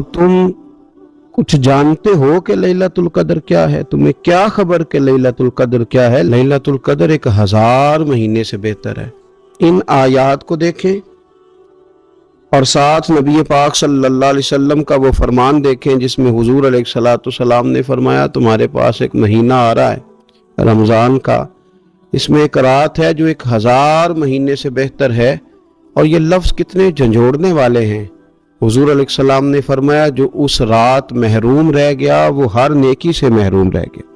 اور تم کچھ جانتے ہو کہ لیلۃ القدر کیا ہے؟ تمہیں کیا خبر کہ لیلۃ القدر کیا ہے؟ لیلۃ القدر 1000 مہینے سے بہتر ہے۔ ان آیات کو دیکھیں اور ساتھ نبی پاک صلی اللہ علیہ وسلم کا وہ فرمان دیکھیں جس میں حضور علیہ الصلوۃ والسلام نے فرمایا تمہارے پاس ایک مہینہ آ رہا ہے رمضان کا، اس میں ایک رات ہے جو 1000 مہینے سے بہتر ہے۔ اور یہ لفظ کتنے جھنجھوڑنے والے ہیں۔ حضور علیہ السلام نے فرمایا جو اس رات محروم رہ گیا وہ ہر نیکی سے محروم رہ گیا،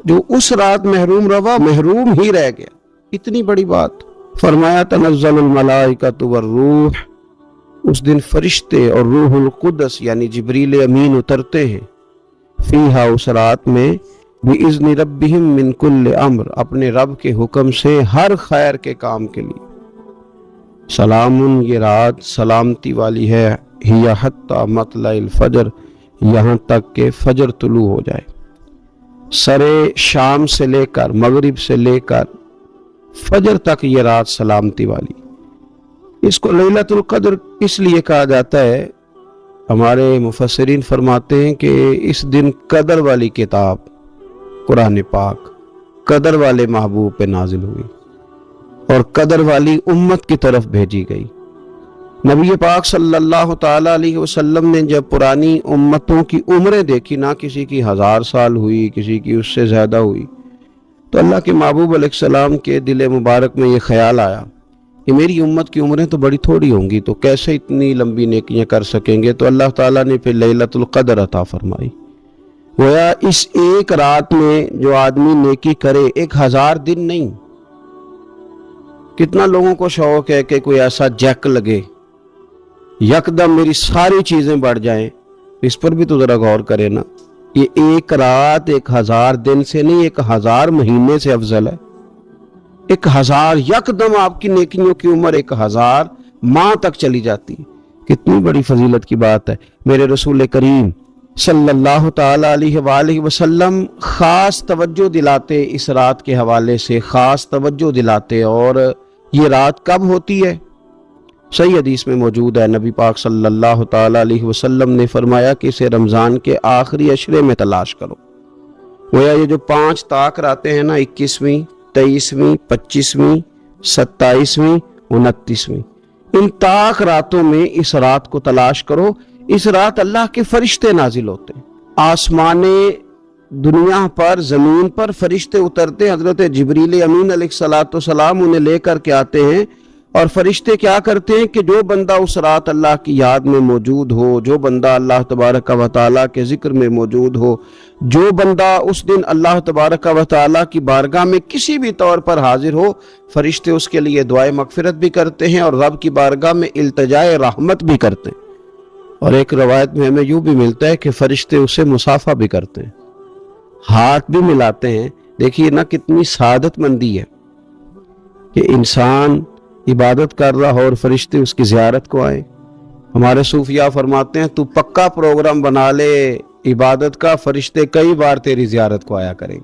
جو اس رات محروم رہا محروم ہی رہ گیا۔ اتنی بڑی بات۔ فرمایا تنزل الملائکۃ والروح، اس دن فرشتے اور روح القدس یعنی جبریل امین اترتے ہیں، فیہا اس رات میں، بِإِذْنِ رَبِّهِمْ مِنْ كُلِّ امر، اپنے رب کے حکم سے ہر خیر کے کام کے لیے۔ سلام، یہ رات سلامتی والی ہے، ہی حتی مطلع الفجر، یہاں تک کہ فجر طلوع ہو جائے۔ سرے شام سے لے کر مغرب سے لے کر فجر تک یہ رات سلامتی والی۔ اس کو لیلۃ القدر اس لیے کہا جاتا ہے، ہمارے مفسرین فرماتے ہیں کہ اس دن قدر والی کتاب قرآن پاک قدر والے محبوب پہ نازل ہوئی اور قدر والی امت کی طرف بھیجی گئی۔ نبی پاک صلی اللہ تعالی علیہ وسلم نے جب پرانی امتوں کی عمریں دیکھی، نہ کسی کی 1000 سال ہوئی، کسی کی اس سے زیادہ ہوئی، تو اللہ کے محبوب علیہ السلام کے دل مبارک میں یہ خیال آیا کہ میری امت کی عمریں تو بڑی تھوڑی ہوں گی، تو کیسے اتنی لمبی نیکیاں کر سکیں گے؟ تو اللہ تعالیٰ نے پھر لیلۃ القدر عطا فرمائی۔ گویا اس ایک رات میں جو آدمی نیکی کرے، 1000 دن نہیں۔ کتنا لوگوں کو شوق ہے کہ کوئی ایسا جیک لگے، یکدم میری ساری چیزیں بڑھ جائیں، اس پر بھی تو ذرا غور کرے نا۔ یہ ایک رات 1000 دن سے نہیں، 1000 مہینے سے افضل ہے۔ 1000 یکدم آپ کی نیکیوں کی عمر 1000 ماہ تک چلی جاتی ہے۔ کتنی بڑی فضیلت کی بات ہے۔ میرے رسول کریم صلی اللہ تعالی علیہ وآلہ وسلم خاص توجہ دلاتے، اس رات کے حوالے سے خاص توجہ دلاتے۔ اور یہ رات کب ہوتی ہے؟ صحیح حدیث میں موجود ہے، نبی پاک صلی اللہ تعالی علیہ وسلم نے فرمایا کہ اسے رمضان کے آخری عشرے میں تلاش کرو۔ گویا یہ جو 5 طاق راتیں ہیں نا، 21ویں، 23ویں، 25ویں، 27ویں، 29ویں، ان طاق راتوں میں اس رات کو تلاش کرو۔ اس رات اللہ کے فرشتے نازل ہوتے ہیں، آسمان دنیا پر، زمین پر فرشتے اترتے، حضرت جبریل امین علیہ الصلوۃ والسلام انہیں لے کر کے آتے ہیں۔ اور فرشتے کیا کرتے ہیں کہ جو بندہ اس رات اللہ کی یاد میں موجود ہو، جو بندہ اللہ تبارک و تعالیٰ کے ذکر میں موجود ہو، جو بندہ اس دن اللہ تبارک و تعالیٰ کی بارگاہ میں کسی بھی طور پر حاضر ہو، فرشتے اس کے لیے دعائے مغفرت بھی کرتے ہیں اور رب کی بارگاہ میں التجائے رحمت بھی کرتے ہیں۔ اور ایک روایت میں ہمیں یوں بھی ملتا ہے کہ فرشتے اسے مصافحہ بھی کرتے ہیں، ہاتھ بھی ملاتے ہیں۔ دیکھیے نا کتنی سعادت مندی ہے کہ انسان عبادت کر رہا ہو اور فرشتے اس کی زیارت کو آئیں۔ ہمارے صوفیاء فرماتے ہیں تو پکا پروگرام بنا لے عبادت کا، فرشتے کئی بار تیری زیارت کو آیا کریں۔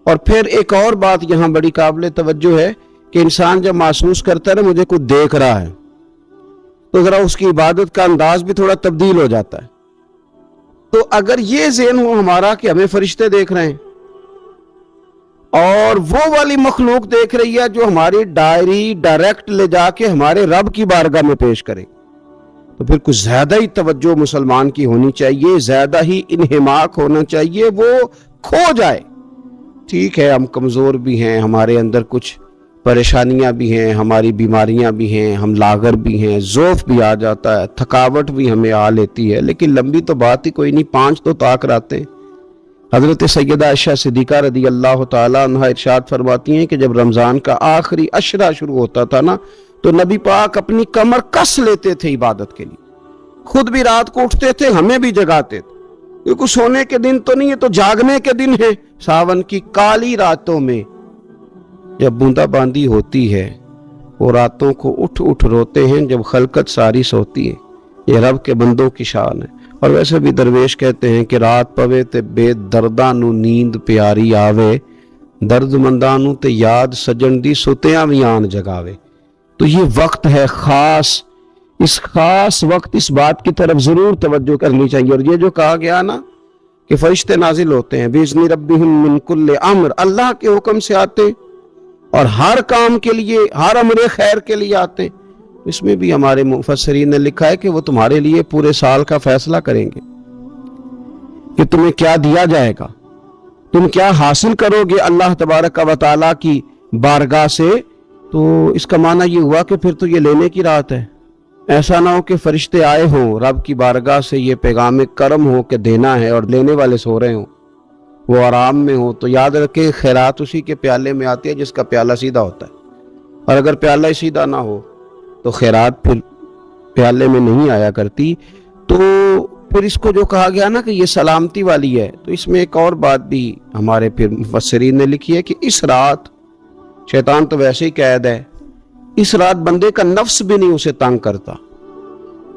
اور پھر ایک اور بات یہاں بڑی قابل توجہ ہے کہ انسان جب محسوس کرتا ہے نا مجھے کوئی دیکھ رہا ہے، تو ذرا اس کی عبادت کا انداز بھی تھوڑا تبدیل ہو جاتا ہے۔ تو اگر یہ ذہن ہو ہمارا کہ ہمیں فرشتے دیکھ رہے ہیں اور وہ والی مخلوق دیکھ رہی ہے جو ہماری ڈائری ڈائریکٹ لے جا کے ہمارے رب کی بارگاہ میں پیش کرے، تو پھر کچھ زیادہ ہی توجہ مسلمان کی ہونی چاہیے، زیادہ ہی انہماک ہونا چاہیے، وہ کھو جائے۔ ٹھیک ہے ہم کمزور بھی ہیں، ہمارے اندر کچھ پریشانیاں بھی ہیں، ہماری بیماریاں بھی ہیں، ہم لاغر بھی ہیں، ضعف بھی آ جاتا ہے، تھکاوٹ بھی ہمیں آ لیتی ہے، لیکن لمبی تو بات ہی کوئی نہیں، 5 تو طاق راتیں۔ حضرت سیدہ عائشہ صدیقہ رضی اللہ تعالیٰ عنہ ارشاد فرماتی ہیں کہ جب رمضان کا آخری عشرہ شروع ہوتا تھا نا، تو نبی پاک اپنی کمر کس لیتے تھے عبادت کے لیے، خود بھی رات کو اٹھتے تھے، ہمیں بھی جگاتے تھے، کیونکہ سونے کے دن تو نہیں ہے، تو جاگنے کے دن ہے۔ ساون کی کالی راتوں میں جب بوندا باندی ہوتی ہے، وہ راتوں کو اٹھ اٹھ روتے ہیں جب خلقت ساری سوتی ہے۔ یہ رب کے بندوں کی شان ہے۔ اور ویسے بھی درویش کہتے ہیں کہ رات پوے تے بے درداں نو نیند پیاری آوے، درد منداں نو تے یاد سجن دی ستیاں وی آن جگاوے۔ تو یہ وقت ہے خاص اس خاص وقت اس بات کی طرف ضرور توجہ کرنی چاہیے. اور یہ جو کہا گیا نا کہ فرشتے نازل ہوتے ہیں بِإِذْنِ رَبِّهِمْ مِنْ كُلِّ امر، اللہ کے حکم سے آتے ہیں اور ہر کام کے لیے، ہر امر خیر کے لیے آتے ہیں. اس میں بھی ہمارے مفسرین نے لکھا ہے کہ وہ تمہارے لیے پورے سال کا فیصلہ کریں گے کہ تمہیں کیا دیا جائے گا، تم کیا حاصل کرو گے اللہ تبارک و تعالیٰ کی بارگاہ سے. تو اس کا معنی یہ ہوا کہ پھر تو یہ لینے کی رات ہے. ایسا نہ ہو کہ فرشتے آئے ہوں رب کی بارگاہ سے یہ پیغام کرم ہو کہ دینا ہے اور لینے والے سو رہے ہوں، وہ آرام میں ہوں. تو یاد رکھے خیرات اسی کے پیالے میں آتی ہے جس کا پیالہ سیدھا ہوتا ہے، اور اگر پیالہ ہی سیدھا نہ ہو تو خیرات پھر پیالے میں نہیں آیا کرتی. تو پھر اس کو جو کہا گیا نا کہ یہ سلامتی والی ہے، تو اس میں ایک اور بات بھی ہمارے پھر مفسرین نے لکھی ہے کہ اس رات، شیطان تو ویسے ہی قید ہے، اس رات بندے کا نفس بھی نہیں اسے تنگ کرتا.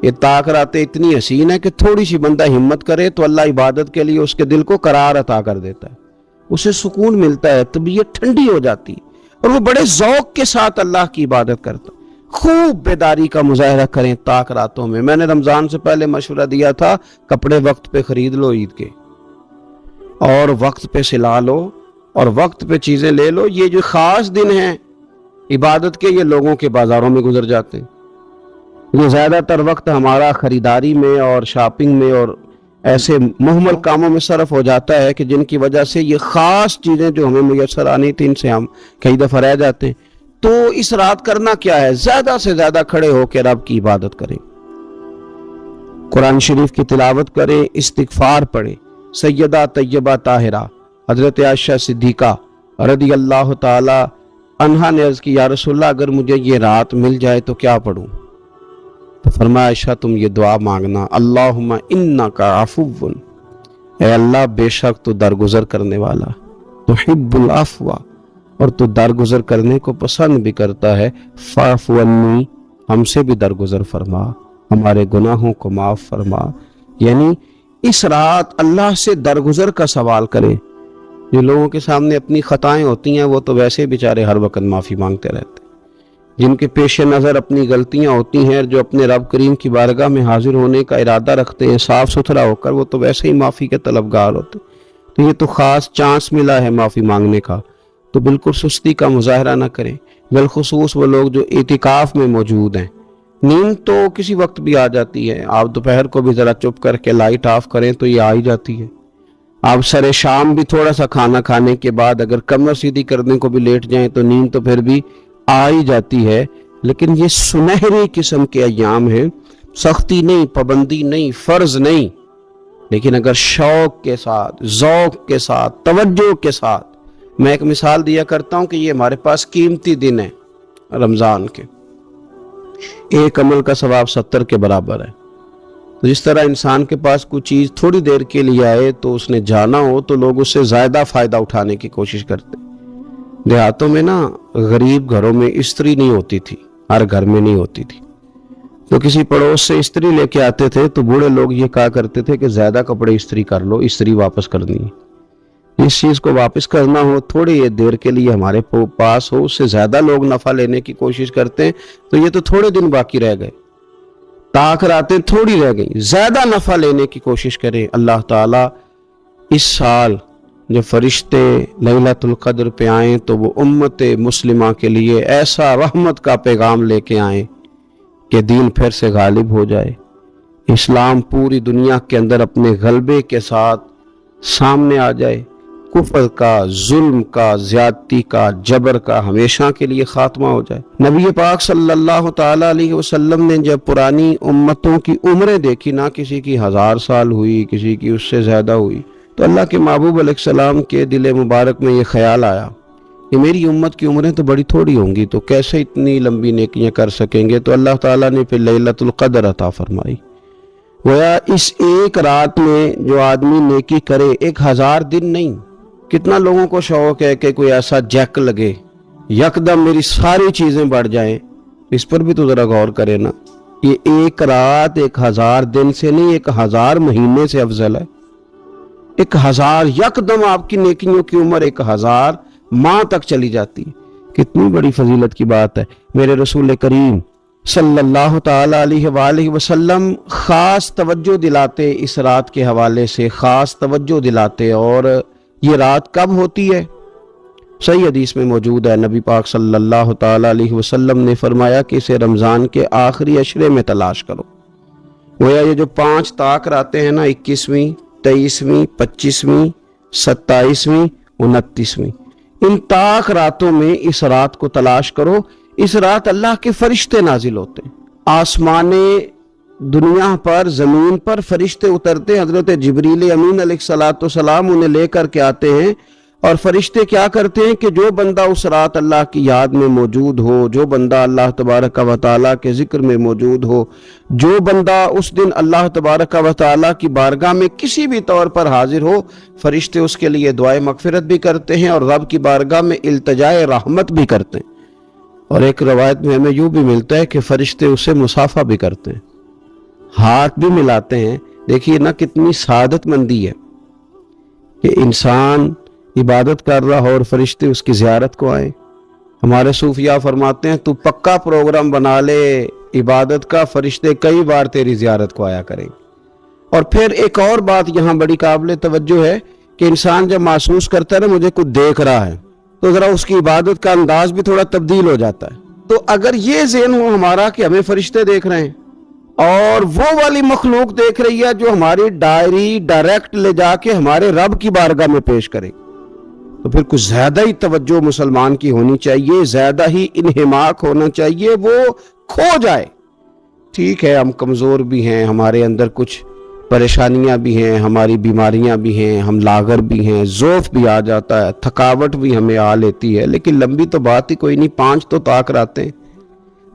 یہ طاق راتیں اتنی حسین ہے کہ تھوڑی سی بندہ ہمت کرے تو اللہ عبادت کے لیے اس کے دل کو قرار عطا کر دیتا ہے، اسے سکون ملتا ہے، طبیعت ٹھنڈی ہو جاتی اور وہ بڑے ذوق کے ساتھ اللہ کی عبادت کرتا. خوب بیداری کا مظاہرہ کریں طاق راتوں میں. میں نے رمضان سے پہلے مشورہ دیا تھا کپڑے وقت پہ خرید لو عید کے، اور وقت پہ سلا لو اور وقت پہ چیزیں لے لو. یہ جو خاص دن ہیں عبادت کے، یہ لوگوں کے بازاروں میں گزر جاتے ہیں. یہ زیادہ تر وقت ہمارا خریداری میں اور شاپنگ میں اور ایسے مہمل کاموں میں صرف ہو جاتا ہے کہ جن کی وجہ سے یہ خاص چیزیں جو ہمیں میسر آنی تھی ان سے ہم کئی دفعہ رہ جاتے ہیں. تو اس رات کرنا کیا ہے؟ زیادہ سے زیادہ کھڑے ہو کے رب کی عبادت کریں، قرآن شریف کی تلاوت کریں، استغفار پڑھیں. سیدہ طیبہ طاہرہ حضرت عائشہ صدیقہ رضی اللہ تعالی عنہا نے عرض کی یا رسول اللہ اگر مجھے یہ رات مل جائے تو کیا پڑھوں؟ تو فرمایا عائشہ تم یہ دعا مانگنا، اللہم انکا عفو، اے اللہ بے شک تو درگزر کرنے والا، تحب العفو، اور تو درگزر کرنے کو پسند بھی کرتا ہے، فاعف عنی، ہم سے بھی درگزر فرما، ہمارے گناہوں کو معاف فرما. یعنی اس رات اللہ سے درگزر کا سوال کریں. جو لوگوں کے سامنے اپنی خطائیں ہوتی ہیں وہ تو ویسے بیچارے ہر وقت معافی مانگتے رہتے ہیں. جن کے پیش نظر اپنی غلطیاں ہوتی ہیں، جو اپنے رب کریم کی بارگاہ میں حاضر ہونے کا ارادہ رکھتے ہیں صاف ستھرا ہو کر، وہ تو ویسے ہی معافی کے طلبگار ہوتے ہیں. تو یہ تو خاص چانس ملا ہے معافی مانگنے کا، تو بالکل سستی کا مظاہرہ نہ کریں. بالخصوص وہ لوگ جو اعتکاف میں موجود ہیں. نیند تو کسی وقت بھی آ جاتی ہے، آپ دوپہر کو بھی ذرا چپ کر کے لائٹ آف کریں تو یہ آ ہی جاتی ہے. آپ سر شام بھی تھوڑا سا کھانا کھانے کے بعد اگر کمر سیدھی کرنے کو بھی لیٹ جائیں تو نیند تو پھر بھی آ ہی جاتی ہے. لیکن یہ سنہری قسم کے ایام ہیں، سختی نہیں، پابندی نہیں، فرض نہیں، لیکن اگر شوق کے ساتھ، ذوق کے ساتھ، توجہ کے ساتھ. میں ایک مثال دیا کرتا ہوں کہ یہ ہمارے پاس قیمتی دن ہے رمضان کے، ایک عمل کا ثواب 70 کے برابر ہے. تو جس طرح انسان کے پاس کوئی چیز تھوڑی دیر کے لیے آئے تو اس نے جانا ہو تو لوگ اس سے زیادہ فائدہ اٹھانے کی کوشش کرتے. دیہاتوں میں نا غریب گھروں میں استری نہیں ہوتی تھی، ہر گھر میں نہیں ہوتی تھی، تو کسی پڑوس سے استری لے کے آتے تھے تو بوڑھے لوگ یہ کہا کرتے تھے کہ زیادہ کپڑے استری کر لو، استری واپس کرنی ہے. اس چیز کو واپس کرنا ہو تھوڑی دیر کے لیے ہمارے پاس ہو، اس سے زیادہ لوگ نفع لینے کی کوشش کرتے ہیں. تو یہ تو تھوڑے دن باقی رہ گئے، طاق راتیں تھوڑی رہ گئی، زیادہ نفع لینے کی کوشش کریں. اللہ تعالیٰ اس سال جب فرشتے لیلۃ القدر پہ آئیں تو وہ امت مسلمہ کے لیے ایسا رحمت کا پیغام لے کے آئیں کہ دین پھر سے غالب ہو جائے، اسلام پوری دنیا کے اندر اپنے غلبے کے ساتھ سامنے آ جائے، کفر کا، ظلم کا، زیادتی کا، جبر کا ہمیشہ کے لیے خاتمہ ہو جائے. نبی پاک صلی اللہ تعالی علیہ وسلم نے جب پرانی امتوں کی عمریں دیکھی، نہ کسی کی 1000 سال ہوئی، کسی کی اس سے زیادہ ہوئی، تو اللہ کے محبوب علیہ السلام کے دل مبارک میں یہ خیال آیا کہ میری امت کی عمریں تو بڑی تھوڑی ہوں گی، تو کیسے اتنی لمبی نیکیاں کر سکیں گے. تو اللہ تعالیٰ نے پھر لیلۃ القدر عطا فرمائی. گویا اس ایک رات میں جو آدمی نیکی کرے، 1000 دن نہیں. کتنا لوگوں کو شوق ہے کہ کوئی ایسا جیک لگے، یکدم میری ساری چیزیں بڑھ جائیں. اس پر بھی تو ذرا غور کرے نا. یہ ایک رات 1000 دن سے نہیں، 1000 مہینے سے افضل ہے. 1000 یکدم آپ کی نیکیوں کی عمر 1000 ماہ تک چلی جاتی ہے. کتنی بڑی فضیلت کی بات ہے. میرے رسول کریم صلی اللہ تعالی علیہ وآلہ وسلم خاص توجہ دلاتے اس رات کے حوالے سے، خاص توجہ دلاتے۔ اور یہ رات کب ہوتی ہے؟ صحیح حدیث میں موجود ہے، نبی پاک صلی اللہ تعالی علیہ وسلم نے فرمایا کہ اسے رمضان کے آخری عشرے میں تلاش کرو۔ گویا یہ جو 5 طاق راتیں ہیں نا، 21ویں، 23ویں، 25ویں، 27ویں، 29ویں، ان طاق راتوں میں اس رات کو تلاش کرو۔ اس رات اللہ کے فرشتے نازل ہوتے ہیں، آسمان دنیا پر، زمین پر فرشتے اترتے، حضرت جبریل امین علیہ السلام انہیں لے کر کے آتے ہیں، اور فرشتے کیا کرتے ہیں کہ جو بندہ اس رات اللہ کی یاد میں موجود ہو، جو بندہ اللہ تبارک و تعالیٰ کے ذکر میں موجود ہو، جو بندہ اس دن اللہ تبارک و تعالیٰ کی بارگاہ میں کسی بھی طور پر حاضر ہو، فرشتے اس کے لیے دعائے مغفرت بھی کرتے ہیں اور رب کی بارگاہ میں التجائے رحمت بھی کرتے ہیں۔ اور ایک روایت میں ہمیں یوں بھی ملتا ہے کہ فرشتے اسے مصافحہ بھی کرتے ہیں، ہاتھ بھی ملاتے ہیں۔ دیکھیے نا کتنی سعادت مندی ہے کہ انسان عبادت کر رہا ہو اور فرشتے اس کی زیارت کو آئیں۔ ہمارے صوفیاء فرماتے ہیں تو پکا پروگرام بنا لے عبادت کا، فرشتے کئی بار تیری زیارت کو آیا کریں۔ اور پھر ایک اور بات یہاں بڑی قابل توجہ ہے کہ انسان جب محسوس کرتا ہے نا مجھے کچھ دیکھ رہا ہے، تو ذرا اس کی عبادت کا انداز بھی تھوڑا تبدیل ہو جاتا ہے۔ تو اگر یہ ذہن ہو ہمارا کہ ہمیں فرشتے دیکھ رہے ہیں اور وہ والی مخلوق دیکھ رہی ہے جو ہماری ڈائری ڈائریکٹ لے جا کے ہمارے رب کی بارگاہ میں پیش کرے، تو پھر کچھ زیادہ ہی توجہ مسلمان کی ہونی چاہیے، زیادہ ہی انہماک ہونا چاہیے، وہ کھو جائے۔ ٹھیک ہے ہم کمزور بھی ہیں، ہمارے اندر کچھ پریشانیاں بھی ہیں، ہماری بیماریاں بھی ہیں، ہم لاغر بھی ہیں، ضعف بھی آ جاتا ہے، تھکاوٹ بھی ہمیں آ لیتی ہے، لیکن لمبی تو بات ہی کوئی نہیں، 5 تو طاق راتیں۔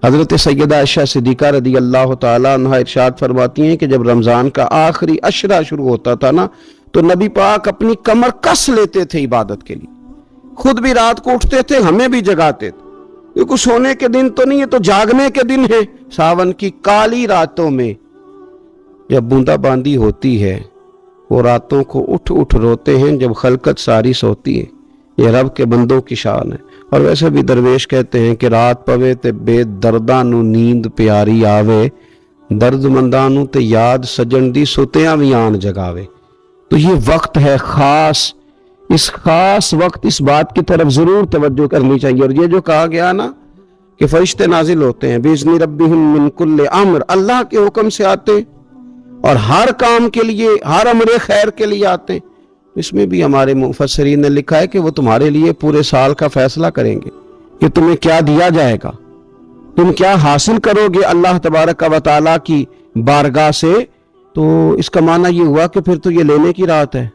حضرت سیدہ عائشہ صدیقہ رضی اللہ تعالیٰ عنہ ارشاد فرماتی ہیں کہ جب رمضان کا آخری عشرہ شروع ہوتا تھا نا، تو نبی پاک اپنی کمر کس لیتے تھے عبادت کے لیے، خود بھی رات کو اٹھتے تھے، ہمیں بھی جگاتے تھے۔ یہ کچھ سونے کے دن تو نہیں، یہ تو جاگنے کے دن ہے۔ ساون کی کالی راتوں میں جب بوندا باندی ہوتی ہے، وہ راتوں کو اٹھ اٹھ روتے ہیں جب خلقت ساری سوتی ہے۔ یہ رب کے بندوں کی شان ہے۔ اور ویسے بھی درویش کہتے ہیں کہ رات پوے تے بے درداں نو نیند پیاری آوے، درد منداں نو تے یاد سجن دی ستیاں وی آن جگاوے۔ تو یہ وقت ہے خاص، اس خاص وقت اس بات کی طرف ضرور توجہ کرنی چاہیے۔ اور یہ جو کہا گیا نا کہ فرشتے نازل ہوتے ہیں بِإِذْنِ رَبِّهِمْ مِنْ كُلِّ امر، اللہ کے حکم سے آتے اور ہر کام کے لیے، ہر امر خیر کے لیے آتے ہیں۔ اس میں بھی ہمارے مفسرین نے لکھا ہے کہ وہ تمہارے لیے پورے سال کا فیصلہ کریں گے کہ تمہیں کیا دیا جائے گا، تم کیا حاصل کرو گے اللہ تبارک و تعالیٰ کی بارگاہ سے۔ تو اس کا معنی یہ ہوا کہ پھر تو یہ لینے کی رات ہے۔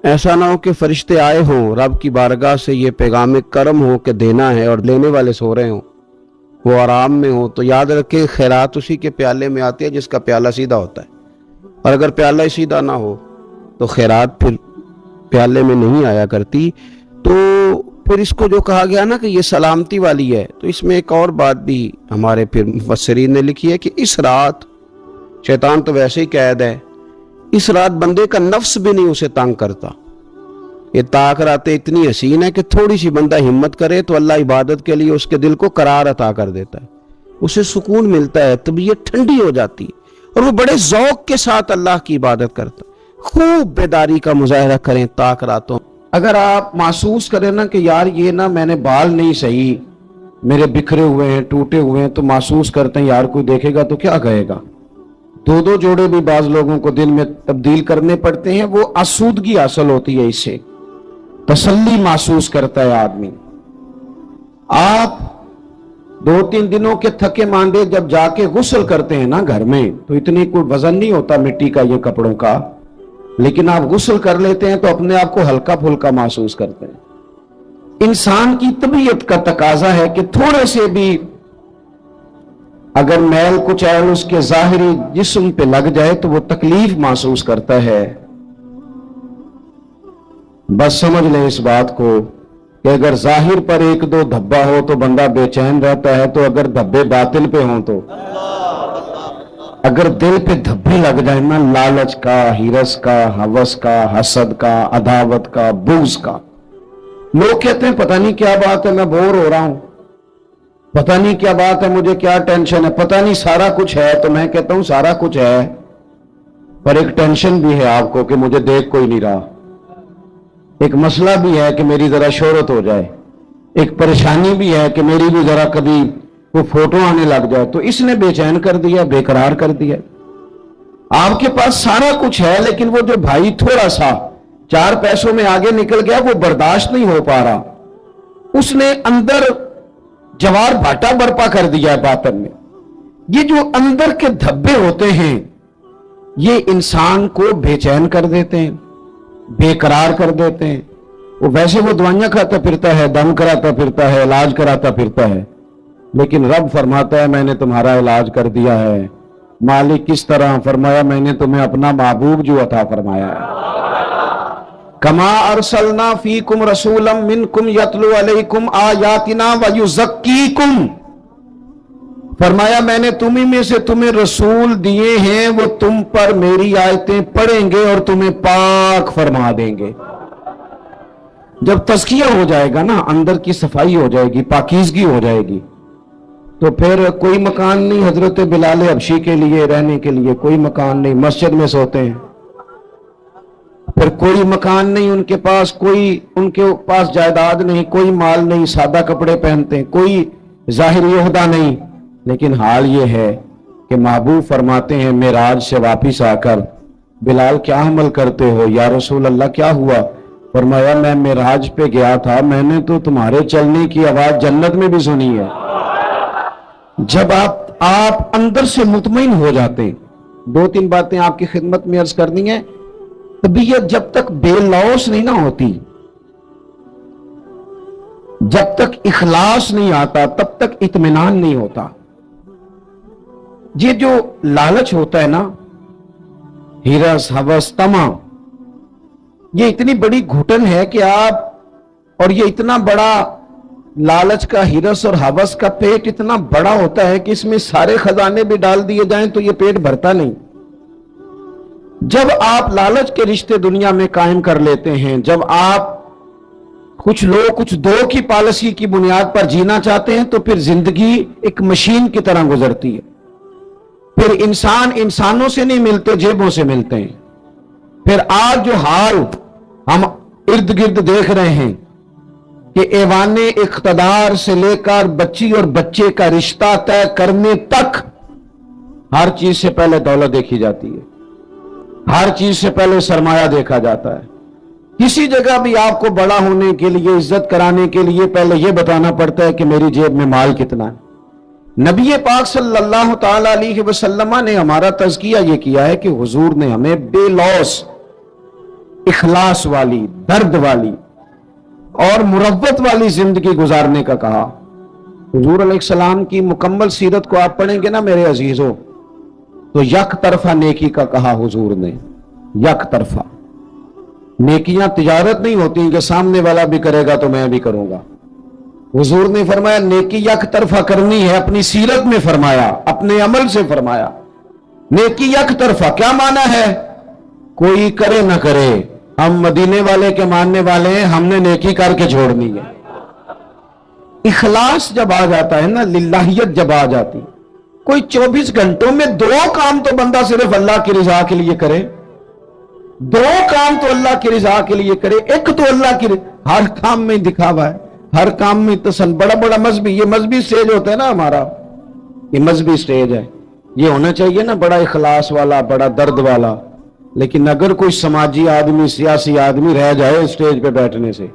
ایسا نہ ہو کہ فرشتے آئے ہوں رب کی بارگاہ سے یہ پیغام کرم ہو کہ دینا ہے اور لینے والے سو رہے ہوں، وہ آرام میں ہوں۔ تو یاد رکھے خیرات اسی کے پیالے میں آتی ہے جس کا پیالہ سیدھا ہوتا ہے، اور اگر پیالہ ہی سیدھا نہ ہو تو خیرات پھر پیالے میں نہیں آیا کرتی۔ تو پھر اس کو جو کہا گیا نا کہ یہ سلامتی والی ہے، تو اس میں ایک اور بات بھی ہمارے پھر مفسرین نے لکھی ہے کہ اس رات شیطان تو ویسے ہی قید ہے، اس رات بندے کا نفس بھی نہیں اسے تنگ کرتا۔ یہ طاق راتیں اتنی حسین ہے کہ تھوڑی سی بندہ ہمت کرے تو اللہ عبادت کے لیے اس کے دل کو قرار عطا کر دیتا ہے، اسے سکون ملتا ہے، طبیعت ٹھنڈی ہو جاتی ہے، اور وہ بڑے ذوق کے ساتھ اللہ کی عبادت کرتا ہے۔ خوب بیداری کا مظاہرہ کریں طاق راتوں۔ اگر آپ محسوس کریں نا کہ یار یہ نا میں نے بال نہیں صحیح، میرے بکھرے ہوئے ہیں، ٹوٹے ہوئے ہیں، تو محسوس کرتے ہیں یار کوئی دیکھے گا تو کیا کہے گا۔ 2 جوڑے بھی بعض لوگوں کو دن میں تبدیل کرنے پڑتے ہیں، وہ آسودگی حاصل ہوتی ہے، اس سے تسلی محسوس کرتا ہے آدمی۔ آپ 2-3 دنوں کے تھکے ماندے جب جا کے غسل کرتے ہیں نا گھر میں، تو اتنی کوئی وزن نہیں ہوتا مٹی کا، یہ کپڑوں کا، لیکن آپ غسل کر لیتے ہیں تو اپنے آپ کو ہلکا پھلکا محسوس کرتے ہیں۔ انسان کی طبیعت کا تقاضا ہے کہ تھوڑے سے بھی اگر میل کچیل اس کے ظاہری جسم پہ لگ جائے تو وہ تکلیف محسوس کرتا ہے۔ بس سمجھ لیں اس بات کو کہ اگر ظاہر پر 1-2 دھبا ہو تو بندہ بے چین رہتا ہے، تو اگر دھبے باطل پہ ہوں، تو اگر دل پہ دھبے لگ جائیں نا، لالچ کا، ہرس کا، ہوس کا، حسد کا، عداوت کا، بغض کا، لوگ کہتے ہیں پتہ نہیں کیا بات ہے میں بور ہو رہا ہوں، پتہ نہیں کیا بات ہے، مجھے کیا ٹینشن ہے، پتہ نہیں سارا کچھ ہے. تو میں کہتا ہوں سارا کچھ ہے، پر ایک ٹینشن بھی ہے آپ کو کہ مجھے دیکھ کوئی نہیں رہا. ایک مسئلہ بھی ہے کہ میری ذرا شہرت ہو جائے. ایک پریشانی بھی ہے کہ میری بھی ذرا کبھی وہ فوٹو آنے لگ جائے. تو اس نے بے چین کر دیا، بے قرار کر دیا. آپ کے پاس سارا کچھ ہے، لیکن وہ جو بھائی تھوڑا سا 4 پیسوں میں آگے نکل گیا، وہ برداشت نہیں ہو پا رہا. اس نے اندر جوار بھاٹا برپا کر دیا ہے باطن میں. یہ جو اندر کے دھبے ہوتے ہیں یہ انسان کو بے چین کر دیتے ہیں، بے قرار کر دیتے ہیں. ویسے وہ دوائیاں کھاتا پھرتا ہے، دم کراتا پھرتا ہے، علاج کراتا پھرتا ہے، لیکن رب فرماتا ہے میں نے تمہارا علاج کر دیا ہے. مالک کس طرح؟ فرمایا میں نے تمہیں اپنا محبوب جو عطا فرمایا ہے. کما ارسلنا فیکم رسولا منکم یتلو علیکم آیاتنا ویزکیکم. فرمایا میں نے تمہیں میں سے تمہیں رسول دیے ہیں، وہ تم پر میری آیتیں پڑھیں گے اور تمہیں پاک فرما دیں گے. جب تزکیہ ہو جائے گا نا، اندر کی صفائی ہو جائے گی، پاکیزگی ہو جائے گی، تو پھر کوئی مکان نہیں حضرت بلال حبشی کے لیے رہنے کے لیے. کوئی مکان نہیں، مسجد میں سوتے ہیں. پھر کوئی مکان نہیں ان کے پاس، ان کے پاس جائیداد نہیں، کوئی مال نہیں، سادہ کپڑے پہنتے ہیں، کوئی ظاہری عہدہ نہیں. لیکن حال یہ ہے کہ محبوب فرماتے ہیں معراج سے واپس آ کر، بلال کیا عمل کرتے ہو؟ یا رسول اللہ کیا ہوا؟ فرمایا میں معراج پہ گیا تھا، میں نے تو تمہارے چلنے کی آواز جنت میں بھی سنی ہے. جب آپ اندر سے مطمئن ہو جاتے ہیں. 2-3 باتیں آپ کی خدمت میں عرض کرنی ہے. طبیعت جب تک بے لوث نہیں نہ ہوتی، جب تک اخلاص نہیں آتا، تب تک اطمینان نہیں ہوتا. یہ جو لالچ ہوتا ہے نا، ہرس ہوس طمع، یہ اتنی بڑی گھٹن ہے کہ اور یہ اتنا بڑا لالچ کا، ہرس اور ہوس کا پیٹ اتنا بڑا ہوتا ہے کہ اس میں سارے خزانے بھی ڈال دیے جائیں تو یہ پیٹ بھرتا نہیں. جب آپ لالچ کے رشتے دنیا میں قائم کر لیتے ہیں، جب آپ کچھ لوگ کچھ دو کی پالیسی کی بنیاد پر جینا چاہتے ہیں، تو پھر زندگی ایک مشین کی طرح گزرتی ہے. پھر انسانوں سے نہیں ملتے، جیبوں سے ملتے ہیں. پھر آج جو حال ہم ارد گرد دیکھ رہے ہیں کہ ایوان اقتدار سے لے کر بچی اور بچے کا رشتہ طے کرنے تک ہر چیز سے پہلے دولت دیکھی جاتی ہے، ہر چیز سے پہلے سرمایہ دیکھا جاتا ہے. کسی جگہ بھی آپ کو بڑا ہونے کے لیے، عزت کرانے کے لیے پہلے یہ بتانا پڑتا ہے کہ میری جیب میں مال کتنا ہے. نبی پاک صلی اللہ تعالی علیہ وسلم نے ہمارا تزکیہ یہ کیا ہے کہ حضور نے ہمیں بے لوث، اخلاص والی، درد والی اور مروت والی زندگی گزارنے کا کہا. حضور علیہ السلام کی مکمل سیرت کو آپ پڑھیں گے نا میرے عزیزوں، تو یک طرفہ نیکی کا کہا حضور نے. یک طرفہ نیکیاں تجارت نہیں ہوتی کہ سامنے والا بھی کرے گا تو میں بھی کروں گا. حضور نے فرمایا نیکی یک طرفہ کرنی ہے. اپنی سیرت میں فرمایا، اپنے عمل سے فرمایا. نیکی یک طرفہ کیا معنی ہے؟ کوئی کرے نہ کرے، ہم مدینے والے کے ماننے والے ہیں، ہم نے نیکی کر کے چھوڑنی ہے. اخلاص جب آ جاتا ہے نا، للہیت جب آ جاتی، کوئی 24 گھنٹوں میں 2 کام تو بندہ صرف اللہ کی رضا کے لیے کرے. 2 کام تو اللہ کی رضا کے لیے کرے. ایک تو اللہ کی ہر کام میں دکھاوا ہے، ہر کام میں تسن. بڑا مذہبی، یہ مذہبی سٹیج ہوتا ہے نا ہمارا، یہ مذہبی سٹیج ہے. یہ ہونا چاہیے نا بڑا اخلاص والا، بڑا درد والا. لیکن اگر کوئی سماجی آدمی، سیاسی آدمی رہ جائے سٹیج پہ بیٹھنے سے،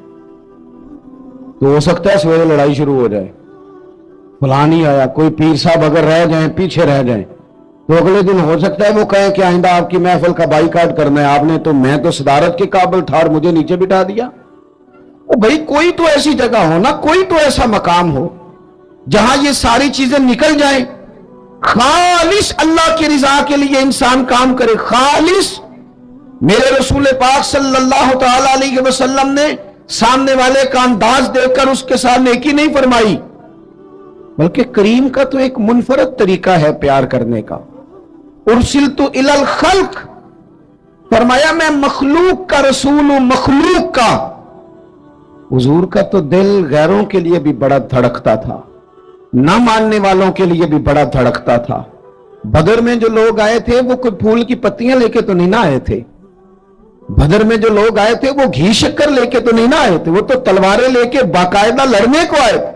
تو ہو سکتا ہے سویرے لڑائی شروع ہو جائے. فلاں نہیں آیا. کوئی پیر صاحب اگر رہ جائیں، پیچھے رہ جائیں، تو اگلے دن ہو سکتا ہے وہ کہیں کہ آئندہ آپ کی محفل کا بائیکاٹ کرنا ہے. آپ نے تو، میں تو صدارت کے قابل تھا اور مجھے نیچے بٹھا دیا. بھئی کوئی تو ایسی جگہ ہو نا، کوئی تو ایسا مقام ہو جہاں یہ ساری چیزیں نکل جائیں. خالص اللہ کی رضا کے لیے انسان کام کرے. خالص میرے رسول پاک صلی اللہ تعالی علیہ وسلم نے سامنے والے کا انداز دیکھ کر اس کے ساتھ نیکی نہیں فرمائی، بلکہ کریم کا تو ایک منفرد طریقہ ہے پیار کرنے کا. ارسلت الی الخلق، فرمایا میں مخلوق کا رسول ہوں، مخلوق کا. حضور کا تو دل غیروں کے لیے بھی بڑا دھڑکتا تھا. نہ ماننے والوں کے لیے بھی بڑا دھڑکتا تھا۔ بدر میں جو لوگ آئے تھے وہ کوئی پھول کی پتیاں لے کے تو نہیں نہ آئے تھے، بدر میں جو لوگ آئے تھے وہ گھی شکر لے کے تو نہیں نہ آئے تھے، وہ تو تلواریں لے کے باقاعدہ لڑنے کو آئے تھے،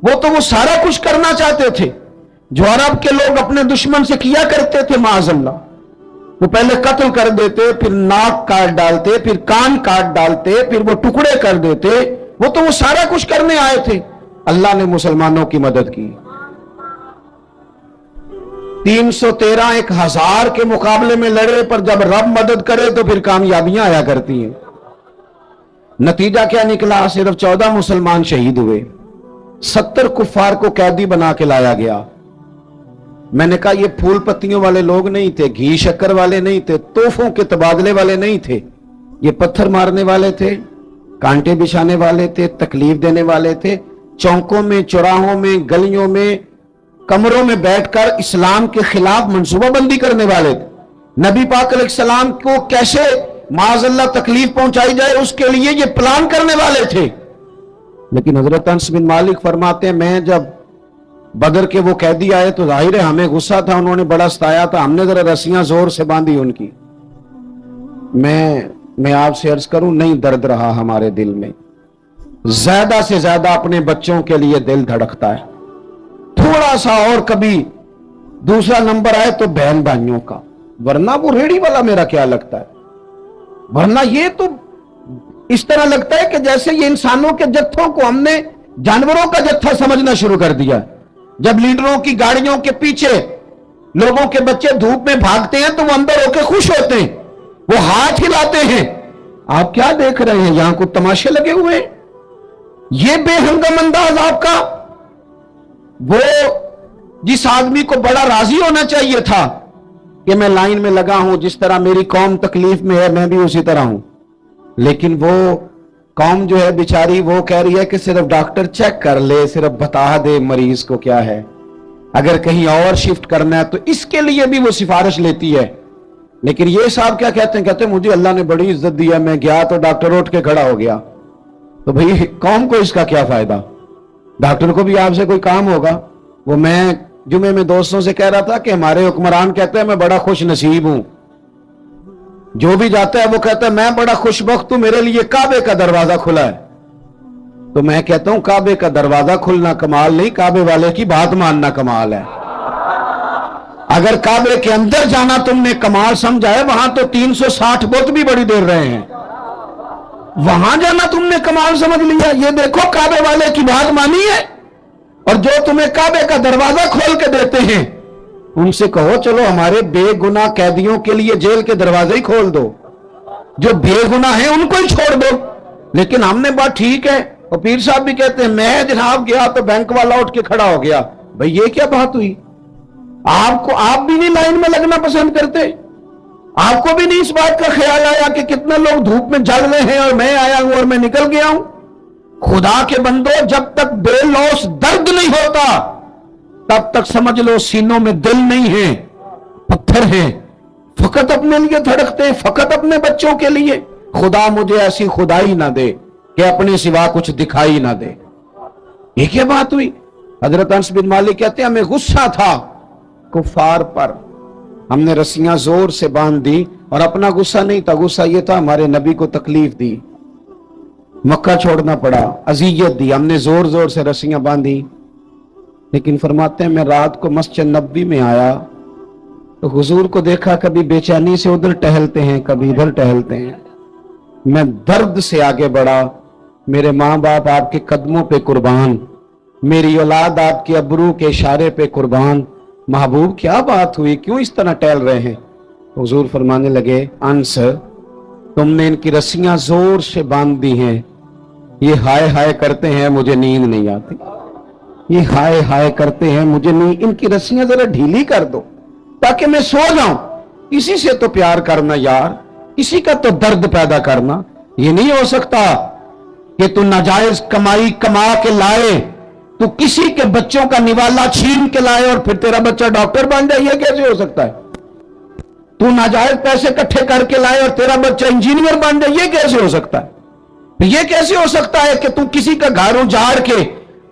وہ سارا کچھ کرنا چاہتے تھے جو عرب کے لوگ اپنے دشمن سے کیا کرتے تھے معاذ اللہ۔ وہ پہلے قتل کر دیتے، پھر ناک کاٹ ڈالتے، پھر کان کاٹ ڈالتے، پھر وہ ٹکڑے کر دیتے، وہ سارا کچھ کرنے آئے تھے۔ اللہ نے مسلمانوں کی مدد کی، 313 1000 کے مقابلے میں لڑے، پر جب رب مدد کرے تو پھر کامیابیاں آیا کرتی ہیں۔ نتیجہ کیا نکلا؟ صرف 14 مسلمان شہید ہوئے، 70 کفار کو قیدی بنا کے لایا گیا۔ میں نے کہا یہ پھول پتیوں والے لوگ نہیں تھے، گھی شکر والے نہیں تھے، تحفوں کے تبادلے والے نہیں تھے، یہ پتھر مارنے والے تھے، کانٹے بچھانے والے تھے، تکلیف دینے والے تھے، چوکوں میں، چوراہوں میں، گلیوں میں، کمروں میں بیٹھ کر اسلام کے خلاف منصوبہ بندی کرنے والے تھے۔ نبی پاک علیہ السلام کو کیسے معاذ اللہ تکلیف پہنچائی جائے اس کے لیے یہ پلان کرنے والے تھے۔ لیکن حضرت انس بن مالک فرماتے ہیں میں جب بدر کے وہ قیدی آئے تو ظاہر ہے ہمیں غصہ تھا، انہوں نے بڑا ستایا تھا، ہم نے ذرا رسیاں زور سے باندھی ان کی۔ میں آپ سے عرض کروں نہیں درد رہا ہمارے دل میں، زیادہ سے زیادہ اپنے بچوں کے لیے دل دھڑکتا ہے، تھوڑا سا اور کبھی دوسرا نمبر آئے تو بہن بھائیوں کا، ورنہ وہ ریڑھی والا میرا کیا لگتا ہے، ورنہ یہ تو اس طرح لگتا ہے کہ جیسے یہ انسانوں کے جتھوں کو ہم نے جانوروں کا جتھا سمجھنا شروع کر دیا۔ جب لیڈروں کی گاڑیوں کے پیچھے لوگوں کے بچے دھوپ میں بھاگتے ہیں تو وہ اندر ہو کے خوش ہوتے ہیں، وہ ہاتھ ہلاتے ہیں۔ آپ کیا دیکھ رہے ہیں؟ یہاں کو تماشے لگے ہوئے ہیں؟ یہ بے ہنگم انداز آپ کا؟ وہ جس آدمی کو بڑا راضی ہونا چاہیے تھا کہ میں لائن میں لگا ہوں، جس طرح میری قوم تکلیف میں ہے میں بھی اسی طرح ہوں، لیکن وہ قوم جو ہے بیچاری وہ کہہ رہی ہے کہ صرف ڈاکٹر چیک کر لے، صرف بتا دے مریض کو کیا ہے، اگر کہیں اور شفٹ کرنا ہے تو اس کے لیے بھی وہ سفارش لیتی ہے۔ لیکن یہ صاحب کیا کہتے ہیں؟ کہتے ہیں مجھے اللہ نے بڑی عزت دی ہے، میں گیا تو ڈاکٹر اٹھ کے کھڑا ہو گیا۔ تو بھئی قوم کو اس کا کیا فائدہ؟ ڈاکٹر کو بھی آپ سے کوئی کام ہوگا۔ وہ میں جمعے میں دوستوں سے کہہ رہا تھا کہ ہمارے حکمران کہتے ہیں میں بڑا خوش نصیب ہوں، جو بھی جاتا ہے وہ کہتا ہے میں بڑا خوش بخت ہوں، میرے لیے کعبے کا دروازہ کھلا ہے۔ تو میں کہتا ہوں کعبے کا دروازہ کھلنا کمال نہیں، کعبے والے کی بات ماننا کمال ہے۔ اگر کعبے کے اندر جانا تم نے کمال سمجھا ہے، وہاں تو 360 بت بھی بڑی دیر رہے ہیں، وہاں جانا تم نے کمال سمجھ لیا۔ یہ دیکھو کعبے والے کی بات مانی ہے، اور جو تمہیں کعبے کا دروازہ کھول کے دیتے ہیں ان سے کہو چلو ہمارے بے گناہ قیدیوں کے لیے جیل کے دروازے ہی کھول دو، جو بے گناہ ہیں ان کو ہی چھوڑ دو۔ لیکن ہم نے بات ٹھیک ہے، اور پیر صاحب بھی کہتے ہیں میں جناب گیا تو بینک والا اٹھ کے کھڑا ہو گیا۔ بھئی یہ کیا بات ہوئی؟ آپ بھی نہیں لائن میں لگنا پسند کرتے؟ آپ کو بھی نہیں اس بات کا خیال آیا کہ کتنے لوگ دھوپ میں جل رہے ہیں اور میں آیا ہوں اور میں نکل گیا ہوں؟ خدا کے بندو، جب تک بے لوث درد نہیں ہوتا تب تک سمجھ لو سینوں میں دل نہیں ہے، پتھر ہیں، فقط اپنے لیے دھڑکتے ہیں، فقط اپنے بچوں کے لیے۔ خدا مجھے ایسی خدائی نہ دے کہ اپنے سوا کچھ دکھائی نہ دے۔ یہ کیا بات ہوئی؟ حضرت انس بن مالک کہتے ہیں ہمیں غصہ تھا کفار پر، ہم نے رسیاں زور سے باندھ دی، اور اپنا غصہ نہیں تھا، غصہ یہ تھا ہمارے نبی کو تکلیف دی، مکہ چھوڑنا پڑا، اذیت دی، ہم نے زور زور سے رسیاں باندھی۔ لیکن فرماتے ہیں میں رات کو مسجد نبوی میں آیا تو حضور کو دیکھا کبھی بے چینی سے ادھر ٹہلتے ہیں کبھی ادھر ٹہلتے ہیں، میں درد سے آگے بڑھا، میرے ماں باپ آپ کے قدموں پہ قربان، میری اولاد آپ کے ابرو کے اشارے پہ قربان، محبوب کیا بات ہوئی، کیوں اس طرح ٹہل رہے ہیں؟ حضور فرمانے لگے انس تم نے ان کی رسیاں زور سے باندھ دی ہیں، یہ ہائے ہائے کرتے ہیں مجھے نیند نہیں آتی، یہ ہائے ہائے کرتے ہیں مجھے نیند، ان کی رسیاں ذرا ڈھیلی کر دو تاکہ میں سو جاؤں۔ کسی سے تو پیار کرنا یار، کسی کا تو درد پیدا کرنا، یہ نہیں ہو سکتا کہ تو ناجائز کمائی کما کے لائے، تو کسی کے بچوں کا نوالا چھین کے لائے اور پھر تیرا بچہ ڈاکٹر بن جائے، یہ کیسے ہو سکتا ہے؟ تو ناجائز پیسے اکٹھے کر کے لائے اور تیرا بچہ انجینئر بن جائے، یہ کیسے ہو سکتا ہے؟ یہ کیسے ہو سکتا ہے کہ تو کسی کا گھر اجاڑ کے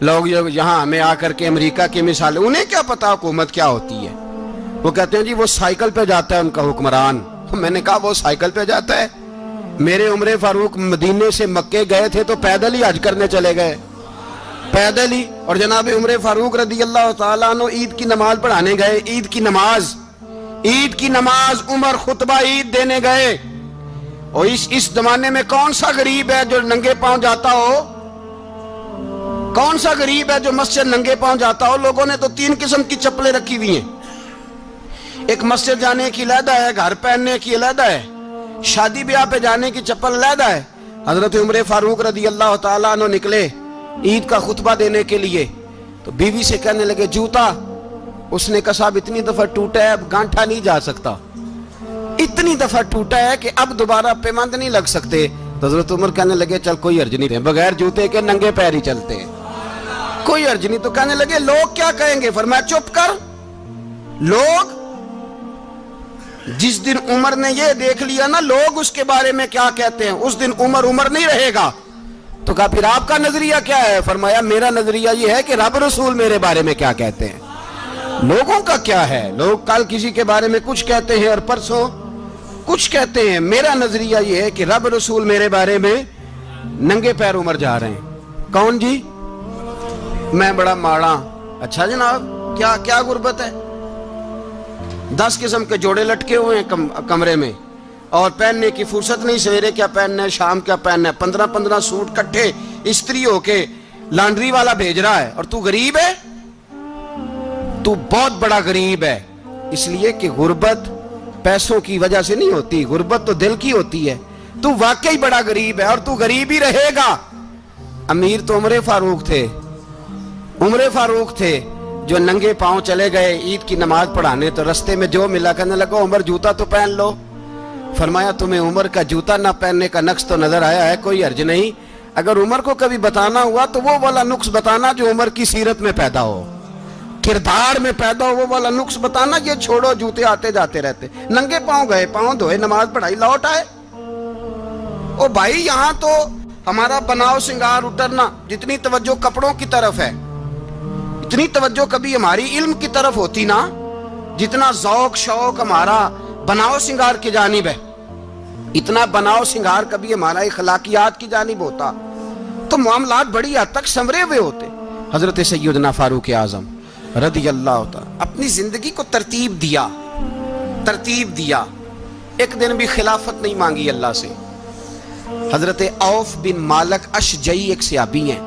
لوگ یہاں ہمیں آ کر کے امریکہ کی مثال، انہیں کیا پتا حکومت کیا ہوتی ہے، وہ کہتے ہیں جی وہ سائیکل پہ جاتا ہے ان کا حکمران۔ میں نے کہا وہ سائیکل پہ جاتا ہے؟ میرے عمر فاروق مدینے سے مکے گئے تھے تو پیدل ہی حج کرنے چلے گئے، پیدل ہی۔ اور جناب عمر فاروق رضی اللہ تعالیٰ عنہ عید کی نماز پڑھانے گئے، عید کی نماز عمر خطبہ عید دینے گئے۔ اور اس زمانے میں کون سا غریب ہے جو ننگے پاؤں جاتا ہو؟ کون سا غریب ہے جو مسجد ننگے پاؤں جاتا ہو؟ لوگوں نے تو 3 قسم کی چپلیں رکھی ہوئی ہیں، ایک مسجد جانے کی علیحدہ ہے، گھر پہننے کی علیحدہ ہے، شادی بیاہ پہ جانے کی چپل علیحدہ ہے۔ حضرت عمر فاروق رضی اللہ تعالیٰ عنہ نکلے عید کا خطبہ دینے کے لیے، تو بیوی سے کہنے لگے جوتا، اس نے کہا صاحب اتنی دفعہ ٹوٹا ہے اب گانٹھا نہیں جا سکتا، اتنی دفعہ ٹوٹا ہے کہ اب دوبارہ پیمند نہیں لگ سکتے۔ تو حضرت عمر کہنے لگے چل کوئی حرج نہیں، بغیر جوتے کے ننگے پیر ہی چلتے ہیں، کوئی حرج نہیں۔ تو کہنے لگے لوگ کیا کہیں گے؟ فرمایا چپ کر، لوگ جس دن عمر نے یہ دیکھ لیا نا لوگ اس کے بارے میں کیا کہتے ہیں، اس دن عمر نہیں رہے گا۔ تو کہا پھر آپ کا نظریہ کیا ہے؟ فرمایا میرا نظریہ یہ ہے کہ رب رسول میرے بارے میں کیا کہتے ہیں، لوگوں کا کیا ہے؟ لوگ کل کسی کے بارے میں کچھ کہتے ہیں اور پرسوں کچھ کہتے ہیں، میرا نظریہ یہ ہے کہ رب رسول میرے بارے میں ننگے پیر عمر جا رہے ہیں۔ کون جی؟ میں بڑا ماڑا۔ اچھا جناب کیا غربت ہے؟ 10 قسم کے جوڑے لٹکے ہوئے ہیں کمرے میں، اور پہننے کی فرصت نہیں، سویرے کیا پہننا ہے شام کیا پہننا ہے، 15 سوٹ کٹھے استری ہو کے لانڈری والا بھیج رہا ہے، اور تو غریب ہے، تو بہت بڑا غریب ہے۔ اس لیے کہ غربت پیسوں کی وجہ سے نہیں ہوتی، غربت تو دل کی ہوتی ہے۔ تو واقعی بڑا غریب ہے اور تو غریب ہی رہے گا۔ امیر تو عمر فاروق تھے جو ننگے پاؤں چلے گئے عید کی نماز پڑھانے، تو رستے میں جو ملا کہنے لگا عمر جوتا تو پہن لو۔ فرمایا تمہیں عمر کا جوتا نہ پہننے کا نقص تو نظر آیا ہے، کوئی حرج نہیں، اگر عمر کو کبھی بتانا ہوا تو وہ والا نقص بتانا جو عمر کی سیرت میں پیدا ہو، کردار میں پیدا ہو، وہ والا نقص بتانا، یہ چھوڑو جوتے آتے جاتے رہتے۔ ننگے پاؤں گئے، پاؤں دھوئے، نماز پڑھائی، لوٹ آئے۔ او بھائی یہاں تو ہمارا بناؤ سنگار اترنا، جتنی توجہ کپڑوں کی طرف ہے اتنی توجہ کبھی ہماری علم کی طرف ہوتی نا، جتنا ذوق شوق ہمارا بناؤ سنگار کی جانب ہے، اتنا بناؤ سنگار کبھی ہمارا اخلاقیات کی جانب ہوتا تو معاملات بڑی حد تک سنورے ہوئے ہوتے۔ حضرت سیدنا فاروق اعظم رضی اللہ تعالی اپنی زندگی کو ترتیب دیا، ایک دن بھی خلافت نہیں مانگی اللہ سے۔ حضرت عوف بن مالک اشجعی ایک صحابی ہیں،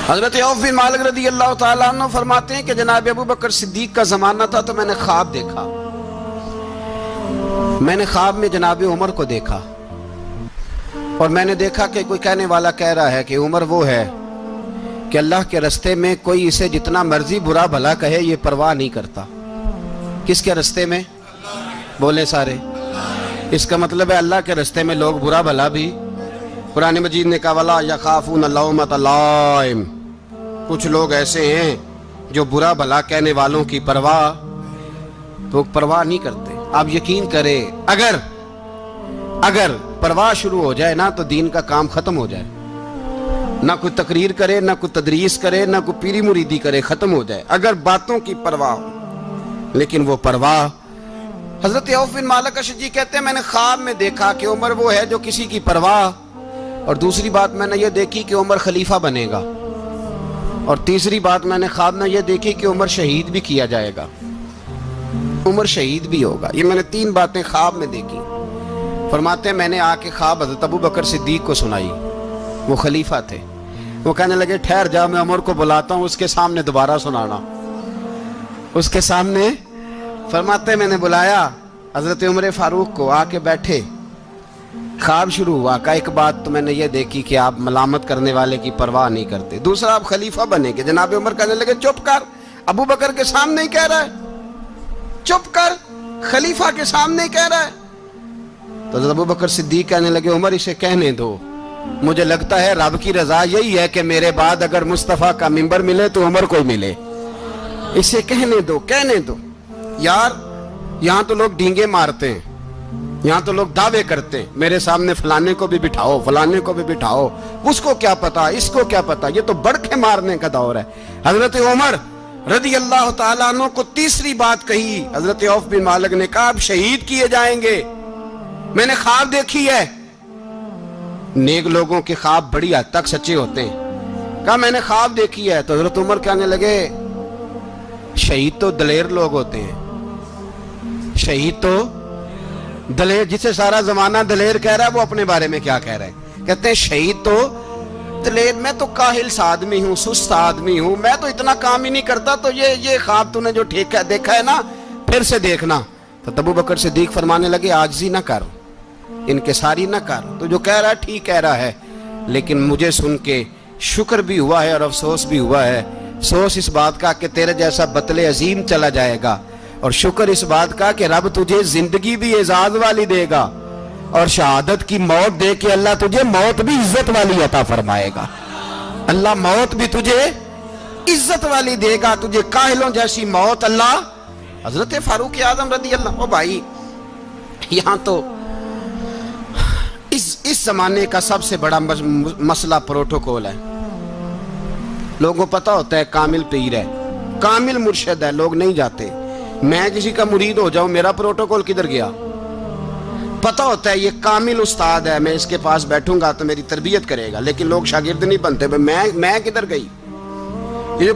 حضرت عوف بن مالک رضی اللہ تعالیٰ عنہ فرماتے ہیں کہ جناب ابو بکر صدیق کا زمانہ تھا تو میں نے خواب دیکھا، میں نے خواب میں جناب عمر کو دیکھا، اور میں نے دیکھا کہ کوئی کہنے والا کہہ رہا ہے کہ عمر وہ ہے کہ اللہ کے رستے میں کوئی اسے جتنا مرضی برا بھلا کہے یہ پرواہ نہیں کرتا۔ کس کے رستے میں؟ بولے سارے۔ اس کا مطلب ہے اللہ کے رستے میں لوگ برا بھلا بھی، قرآن مجید نے کہا وَلَا يَخَافُونَ لَوْمَةَ لَائِمٍ، کچھ لوگ ایسے ہیں جو برا بھلا کہنے والوں کی پرواہ نہیں کرتے۔ آپ یقین کریں اگر پرواہ شروع ہو جائے نا تو دین کا کام ختم ہو جائے، نہ کوئی تقریر کرے، نہ کوئی تدریس کرے، نہ کوئی پیری مریدی کرے، ختم ہو جائے اگر باتوں کی پرواہ ہو۔ لیکن وہ پرواہ، حضرت عوف بن مالک اشجعی کہتے ہیں میں نے خواب میں دیکھا کہ عمر وہ ہے جو کسی کی پرواہ، اور دوسری بات میں نے یہ دیکھی کہ عمر خلیفہ بنے گا، اور تیسری بات میں نے خواب میں یہ دیکھی کہ عمر شہید بھی کیا جائے گا، عمر شہید بھی ہوگا۔ یہ میں نے 3 باتیں خواب میں دیکھی۔ فرماتے ہیں میں نے آ کے خواب حضرت ابو بکر صدیق کو سنائی، وہ خلیفہ تھے، وہ کہنے لگے ٹھہر جا میں عمر کو بلاتا ہوں، اس کے سامنے دوبارہ سنانا، اس کے سامنے۔ فرماتے ہیں میں نے بلایا حضرت عمر فاروق کو، آ کے بیٹھے، خواب شروع ہوا۔ کہ ایک بات تو میں نے یہ دیکھی کہ آپ ملامت کرنے والے کی پرواہ نہیں کرتے، دوسرا آپ خلیفہ بنے گے۔ جناب عمر کہنے لگے چپ کر، ابو بکر کے سامنے ہی کہہ رہا ہے، چپ کر، خلیفہ کے سامنے ہی کہہ رہا ہے۔ تو حضرت ابو بکر صدیق کہنے لگے عمر اسے کہنے دو، مجھے لگتا ہے رب کی رضا یہی ہے کہ میرے بعد اگر مصطفیٰ کا منبر ملے تو عمر کو ہی ملے، اسے کہنے دو۔ یار یہاں تو لوگ ڈینگے مارتے ہیں، یہاں تو لوگ دعوے کرتے ہیں میرے سامنے فلانے کو بھی بٹھاؤ، فلانے کو بھی بٹھاؤ، اس کو کیا پتا، اس کو کیا پتا۔ یہ تو بڑکے مارنے کا دور ہے۔ حضرت عمر رضی اللہ تعالیٰ عنہ کو تیسری بات کہی، حضرت عوف بن مالک نے کہا آپ شہید کیے جائیں گے، میں نے خواب دیکھی ہے۔ نیک لوگوں کے خواب بڑی حد تک سچے ہوتے ہیں۔ کہا میں نے خواب دیکھی ہے۔ تو حضرت عمر کہنے لگے شہید تو دلیر لوگ ہوتے ہیں، شہید تو دلیر، جسے سارا زمانہ دلیر کہہ رہا ہے وہ اپنے بارے میں کیا کہہ رہا ہے؟ کہتے ہیں شہید تو دلیر، میں تو کاہل سا آدمی ہوں، سست آدمی ہوں، میں تو اتنا کام ہی نہیں کرتا، تو یہ خواب تو نے جو دیکھا ہے نا پھر سے دیکھنا۔ تو ابو بکر صدیق فرمانے لگے عاجزی نہ کر، انکساری نہ کر، تو جو کہہ رہا ہے ٹھیک کہہ رہا ہے، لیکن مجھے سن کے شکر بھی ہوا ہے اور افسوس بھی ہوا ہے۔ افسوس اس بات کا کہ تیرے جیسا بطل عظیم چلا جائے گا، اور شکر اس بات کا کہ رب تجھے زندگی بھی اعزاز والی دے گا، اور شہادت کی موت دے کے اللہ تجھے موت بھی عزت والی عطا فرمائے گا۔ اللہ موت بھی تجھے عزت والی دے گا، تجھے کاہلوں جیسی موت اللہ۔ حضرت فاروق اعظم رضی اللہ، او بھائی یہاں تو اس زمانے کا سب سے بڑا مسئلہ پروٹوکول ہے۔ لوگوں کو پتہ ہوتا ہے کامل پیر ہے، کامل مرشد ہے، لوگ نہیں جاتے۔ میں کسی کا مرید ہو جاؤں، میرا پروٹوکول کدھر گیا؟ پتہ ہوتا ہے یہ کامل استاد ہے، میں اس کے پاس بیٹھوں گا تو میری تربیت کرے گا، لیکن لوگ شاگرد نہیں بنتے، میں کدھر گئی؟ یہ